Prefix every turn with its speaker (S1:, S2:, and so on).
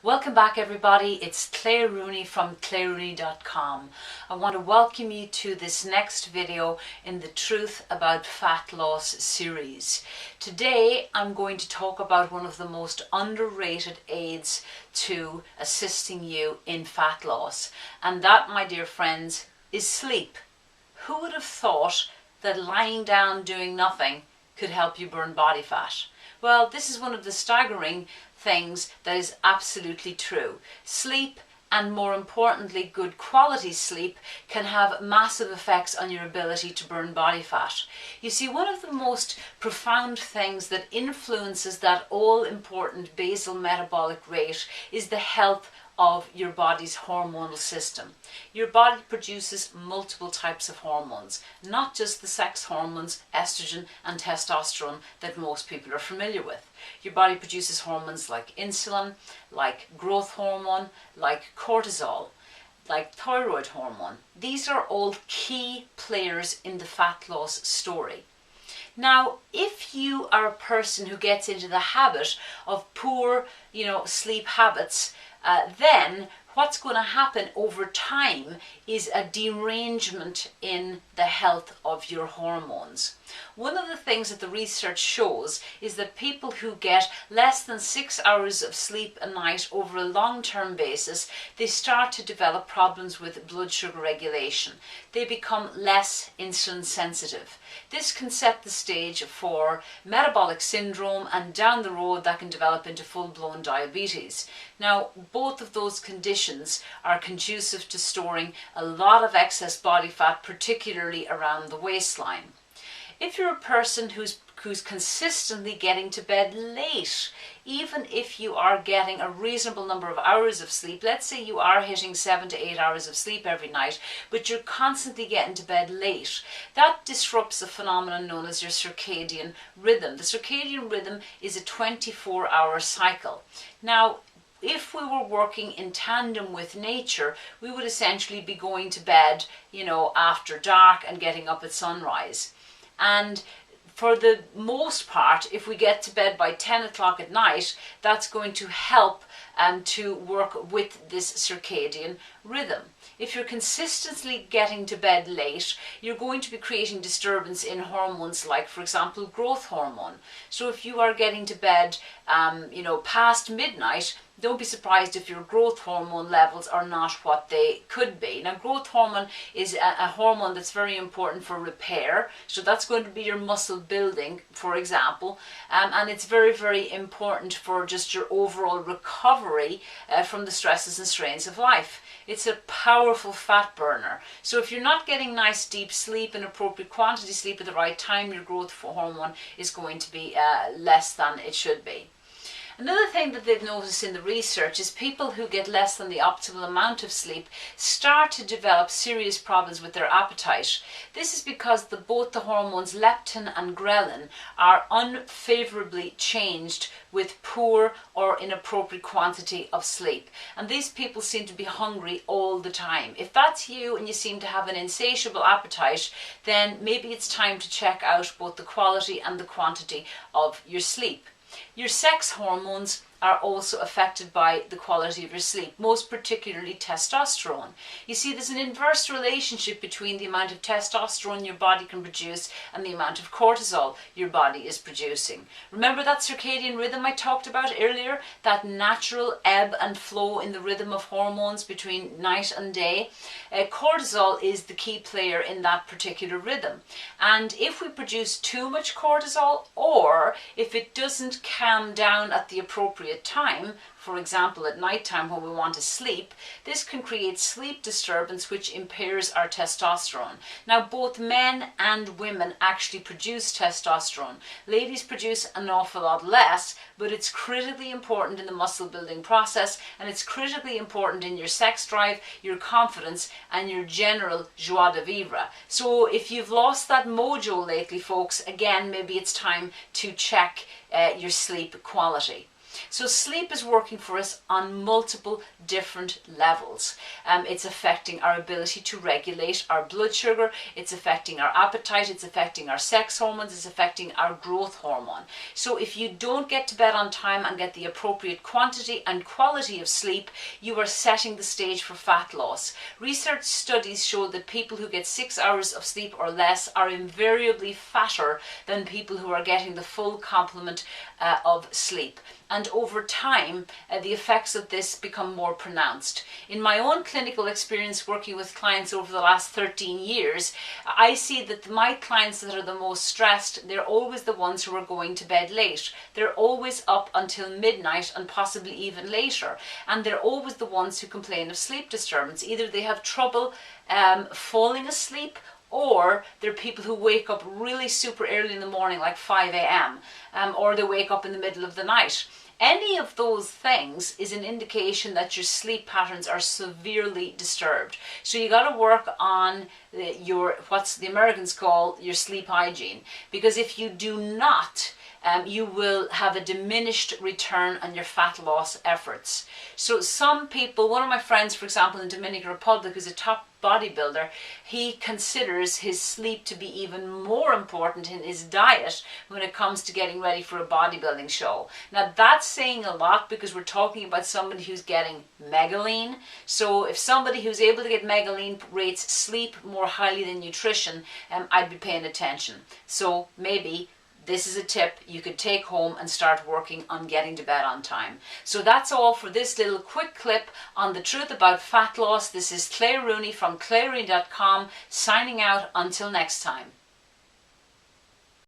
S1: Welcome back everybody, it's Claire Rooney from clairerooney.com. I want to welcome you to this next video in the Truth About Fat Loss series. Today I'm going to talk about one of the most underrated aids to assisting you in fat loss, and that, my dear friends, is sleep. Who would have thought that lying down doing nothing could help you burn body fat? Well, this is one of the staggering things that is absolutely true. Sleep, and more importantly good quality sleep, can have massive effects on your ability to burn body fat. You see, one of the most profound things that influences that all-important basal metabolic rate is the health of your body's hormonal system. Your body produces multiple types of hormones, not just the sex hormones, estrogen and testosterone that most people are familiar with. Your body produces hormones like insulin, like growth hormone, like cortisol, like thyroid hormone. These are all key players in the fat loss story. Now, if you are a person who gets into the habit of poor, sleep habits, then what's going to happen over time is a derangement in the health of your hormones. One of the things that the research shows is that people who get less than 6 hours of sleep a night over a long-term basis, they start to develop problems with blood sugar regulation. They become less insulin sensitive. This can set the stage for metabolic syndrome, and down the road that can develop into full-blown diabetes. Now, both of those conditions are conducive to storing a lot of excess body fat, particularly around the waistline. If you're a person who's consistently getting to bed late, even if you are getting a reasonable number of hours of sleep, let's say you are hitting 7 to 8 hours of sleep every night, but you're constantly getting to bed late, that disrupts a phenomenon known as your circadian rhythm. The circadian rhythm is a 24-hour cycle. Now, if we were working in tandem with nature, we would essentially be going to bed, after dark and getting up at sunrise. And for the most part, if we get to bed by 10 o'clock at night, that's going to help to work with this circadian rhythm. If you're consistently getting to bed late, you're going to be creating disturbance in hormones like, for example, growth hormone. So if you are getting to bed, past midnight, don't be surprised if your growth hormone levels are not what they could be. Now, growth hormone is a hormone that's very important for repair. So that's going to be your muscle building, for example. And it's very, very important for just your overall recovery from the stresses and strains of life. It's a powerful fat burner. So if you're not getting nice deep sleep and appropriate quantity sleep at the right time, your growth hormone is going to be less than it should be. Another thing that they've noticed in the research is people who get less than the optimal amount of sleep start to develop serious problems with their appetite. This is because both the hormones leptin and ghrelin are unfavorably changed with poor or inappropriate quantity of sleep. And these people seem to be hungry all the time. If that's you and you seem to have an insatiable appetite, then maybe it's time to check out both the quality and the quantity of your sleep. Your sex hormones are also affected by the quality of your sleep, most particularly testosterone. You see, there's an inverse relationship between the amount of testosterone your body can produce and the amount of cortisol your body is producing. Remember that circadian rhythm I talked about earlier? That natural ebb and flow in the rhythm of hormones between night and day? Cortisol is the key player in that particular rhythm. And if we produce too much cortisol, or if it doesn't calm down at the appropriate time, for example at night time when we want to sleep, this can create sleep disturbance which impairs our testosterone. Now, both men and women actually produce testosterone. Ladies produce an awful lot less, but it's critically important in the muscle building process, and it's critically important in your sex drive, your confidence and your general joie de vivre. So if you've lost that mojo lately, folks, again, maybe it's time to check your sleep quality. So sleep is working for us on multiple different levels. It's affecting our ability to regulate our blood sugar, it's affecting our appetite, it's affecting our sex hormones, it's affecting our growth hormone. So if you don't get to bed on time and get the appropriate quantity and quality of sleep, you are setting the stage for fat loss. Research studies show that people who get 6 hours of sleep or less are invariably fatter than people who are getting the full complement of sleep. And over time, the effects of this become more pronounced. In my own clinical experience working with clients over the last 13 years, I see that my clients that are the most stressed, they're always the ones who are going to bed late. They're always up until midnight and possibly even later. And they're always the ones who complain of sleep disturbance. Either they have trouble falling asleep, or they're people who wake up really super early in the morning, like 5 a.m., or they wake up in the middle of the night. Any of those things is an indication that your sleep patterns are severely disturbed. So you got to work on what's the Americans call your sleep hygiene. Because if you do not, you will have a diminished return on your fat loss efforts. So some people, one of my friends, for example, in the Dominican Republic, who's a top bodybuilder, he considers his sleep to be even more important in his diet when it comes to getting ready for a bodybuilding show. Now that's saying a lot, because we're talking about somebody who's getting mega lean. So if somebody who's able to get mega lean rates sleep more highly than nutrition, I'd be paying attention. So maybe this is a tip you could take home and start working on getting to bed on time. So that's all for this little quick clip on the truth about fat loss. This is Claire Rooney from clairerooney.com signing out until next time.